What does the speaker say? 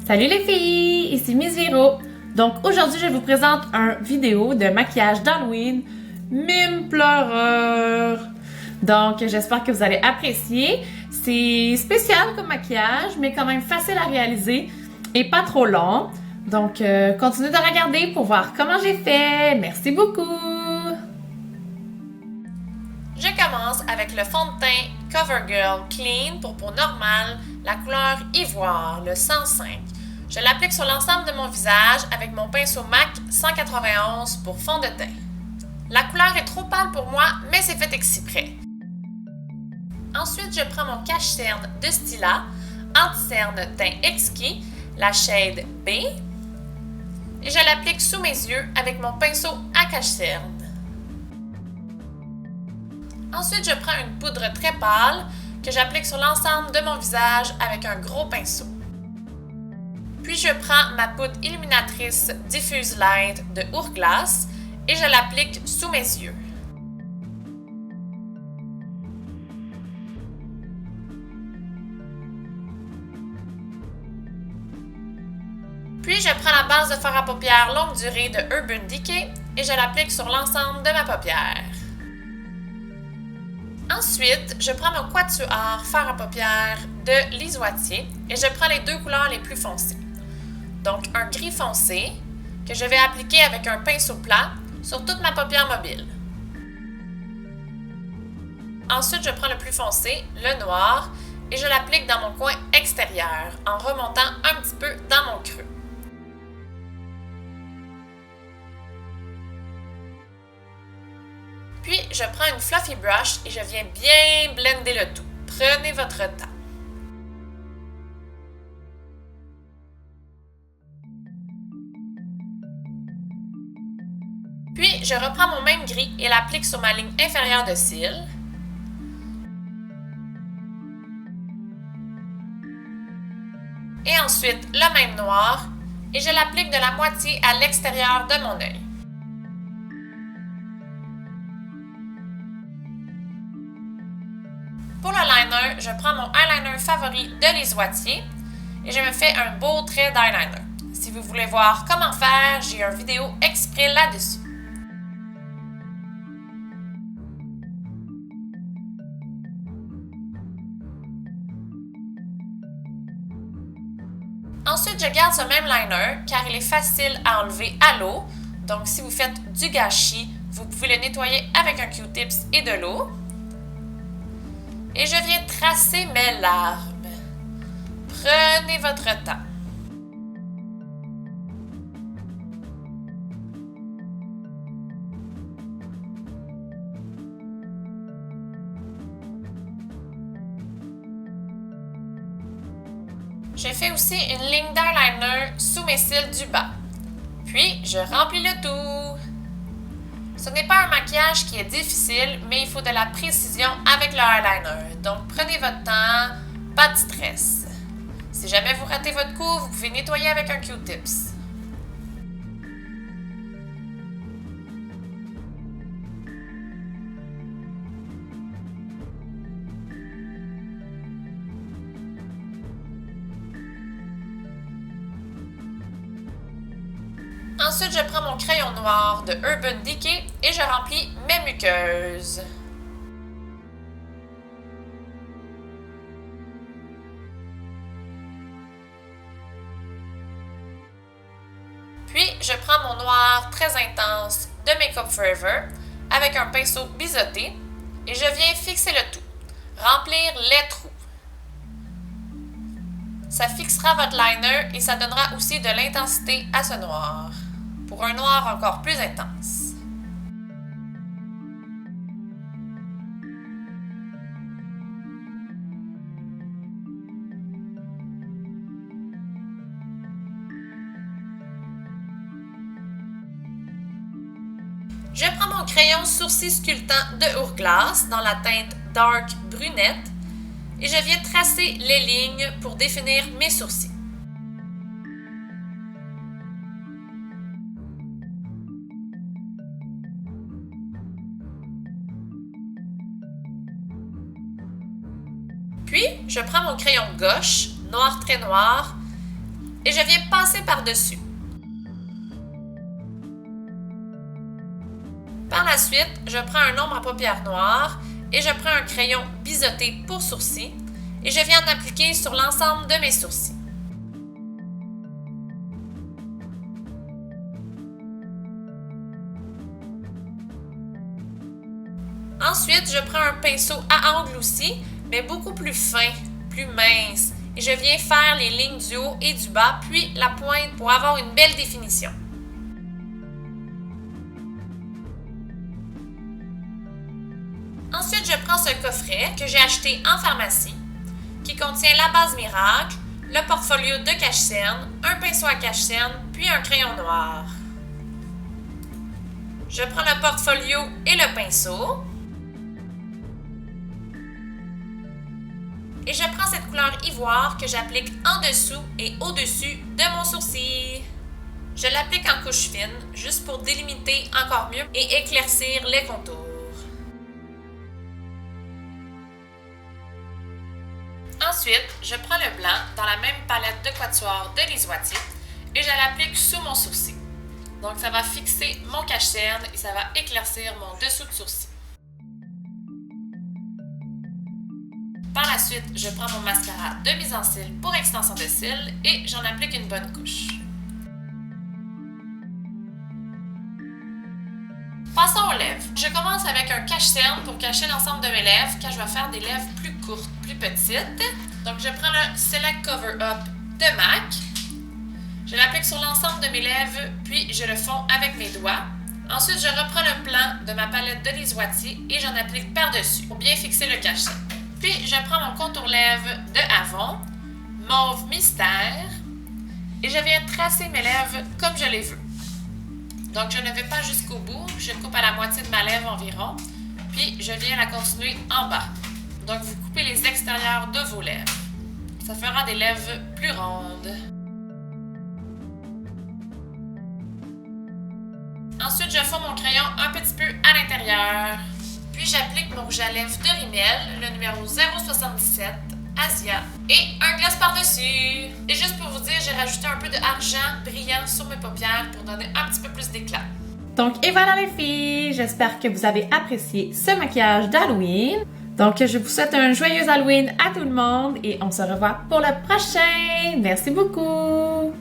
Salut les filles, ici Miss Véro. Donc aujourd'hui je vous présente une vidéo de maquillage d'Halloween, mime pleureur. Donc j'espère que vous allez apprécier. C'est spécial comme maquillage, mais quand même facile à réaliser et pas trop long. Donc continuez de regarder pour voir comment j'ai fait. Merci beaucoup. Je commence avec le fond de teint CoverGirl Clean pour peau normale, la couleur ivoire, le 105. Je l'applique sur l'ensemble de mon visage avec mon pinceau MAC 191 pour fond de teint. La couleur est trop pâle pour moi, mais c'est fait exprès. Ensuite, je prends mon cache-cerne de Stila, anti-cerne teint exquis, la shade B, et je l'applique sous mes yeux avec mon pinceau à cache-cerne. Ensuite, je prends une poudre très pâle que j'applique sur l'ensemble de mon visage avec un gros pinceau. Puis je prends ma poudre illuminatrice Diffuse Light de Hourglass et je l'applique sous mes yeux. Puis je prends la base de fard à paupières longue durée de Urban Decay et je l'applique sur l'ensemble de ma paupière. Ensuite, je prends mon quatuor fard à paupières de Lise Wattier et je prends les deux couleurs les plus foncées. Donc un gris foncé que je vais appliquer avec un pinceau plat sur toute ma paupière mobile. Ensuite, je prends le plus foncé, le noir, et je l'applique dans mon coin extérieur en remontant un petit peu dans mon creux. Puis, je prends une fluffy brush et je viens bien blender le tout. Prenez votre temps. Puis, je reprends mon même gris et l'applique sur ma ligne inférieure de cils. Et ensuite, le même noir et je l'applique de la moitié à l'extérieur de mon œil. Pour le liner, je prends mon eyeliner favori de Lise Wattier et je me fais un beau trait d'eyeliner. Si vous voulez voir comment faire, j'ai une vidéo exprès là-dessus. Ensuite, je garde ce même liner car il est facile à enlever à l'eau. Donc, si vous faites du gâchis, vous pouvez le nettoyer avec un Q-tips et de l'eau. Et je viens tracer mes larmes. Prenez votre temps. Je fais aussi une ligne d'eyeliner sous mes cils du bas. Puis, je remplis le tout. Ce n'est pas un maquillage qui est difficile, mais il faut de la précision avec le eyeliner. Donc, prenez votre temps, pas de stress. Si jamais vous ratez votre coup, vous pouvez nettoyer avec un Q-tips. Ensuite, je prends mon crayon noir de Urban Decay et je remplis mes muqueuses. Puis, je prends mon noir très intense de Make Up Forever avec un pinceau biseauté et je viens fixer le tout. Remplir les trous. Ça fixera votre liner et ça donnera aussi de l'intensité à ce noir, pour un noir encore plus intense. Je prends mon crayon sourcil sculptant de Hourglass dans la teinte Dark Brunette et je viens tracer les lignes pour définir mes sourcils. Puis, je prends mon crayon gauche, noir très noir, et je viens passer par-dessus. Par la suite, je prends un ombre à paupières noires et je prends un crayon biseauté pour sourcils et je viens en appliquer sur l'ensemble de mes sourcils. Ensuite, je prends un pinceau à ongles aussi, mais beaucoup plus fin, plus mince, et je viens faire les lignes du haut et du bas, puis la pointe pour avoir une belle définition. Ensuite, je prends ce coffret que j'ai acheté en pharmacie, qui contient la base miracle, le portfolio de cache-cerne, un pinceau à cache-cerne, puis un crayon noir. Je prends le portfolio et le pinceau. Et je prends cette couleur ivoire que j'applique en dessous et au-dessus de mon sourcil. Je l'applique en couche fine, juste pour délimiter encore mieux et éclaircir les contours. Ensuite, je prends le blanc dans la même palette de quatuor de Lise Wattier et je l'applique sous mon sourcil. Donc ça va fixer mon cache-cerne et ça va éclaircir mon dessous de sourcil. Par la suite, je prends mon mascara de mise en cils pour extension de cils et j'en applique une bonne couche. Passons aux lèvres. Je commence avec un cache-cerne pour cacher l'ensemble de mes lèvres car je vais faire des lèvres plus courtes, plus petites. Donc je prends le Select Cover Up de MAC. Je l'applique sur l'ensemble de mes lèvres, puis je le fonds avec mes doigts. Ensuite, je reprends le plan de ma palette de Lise Wattier et j'en applique par-dessus pour bien fixer le cache-cerne. Puis, je prends mon contour lèvres de Avon, mauve mystère, et je viens tracer mes lèvres comme je les veux. Donc, je ne vais pas jusqu'au bout, je coupe à la moitié de ma lèvre environ, puis je viens la continuer en bas. Donc, vous coupez les extérieurs de vos lèvres. Ça fera des lèvres plus rondes. Ensuite, je fonds mon crayon un petit peu à l'intérieur. Puis j'applique mon rouge à lèvres de Rimmel, le numéro 077, Asia, et un gloss par-dessus. Et juste pour vous dire, j'ai rajouté un peu d'argent brillant sur mes paupières pour donner un petit peu plus d'éclat. Donc, et voilà les filles! J'espère que vous avez apprécié ce maquillage d'Halloween. Donc, je vous souhaite un joyeux Halloween à tout le monde et on se revoit pour le prochain! Merci beaucoup!